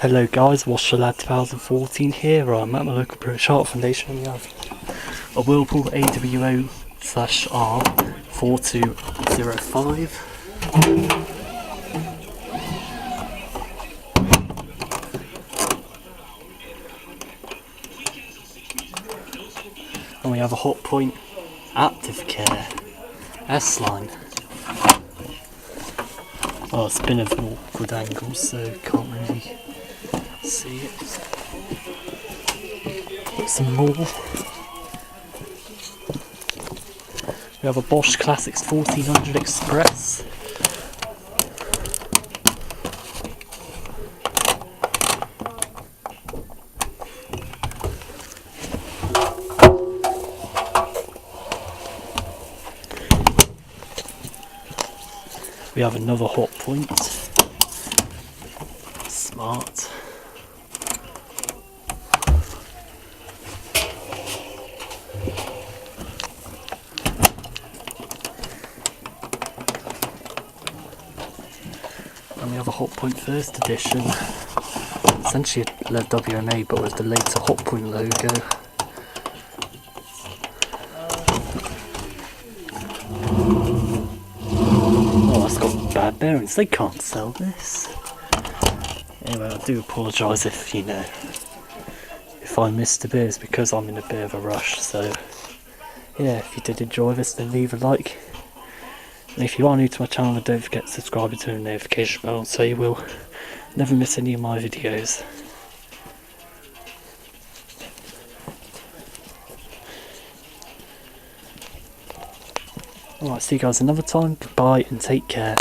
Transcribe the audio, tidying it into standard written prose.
Hello guys, Washerlad 2014 here. I'm at my local British Art Foundation. We have a Whirlpool AWO/R4205. And we have a Hotpoint Active Care S-Line. Oh, it's been of an awkward angle, so can't really see it. Some more. We have a Bosch Classics 1400 Express. We have another Hotpoint Smart. And we have a Hotpoint First edition, essentially a WMA but with the later Hotpoint logo. Oh, that's got bad bearings, they can't sell this. Anyway, I do apologise if I missed a bit, it's because I'm in a bit of a rush. So yeah, if you did enjoy this, then leave a like. And if you are new to my channel, then don't forget to subscribe and turn on the notification bell so you will never miss any of my videos. Alright, see you guys another time. Goodbye and take care.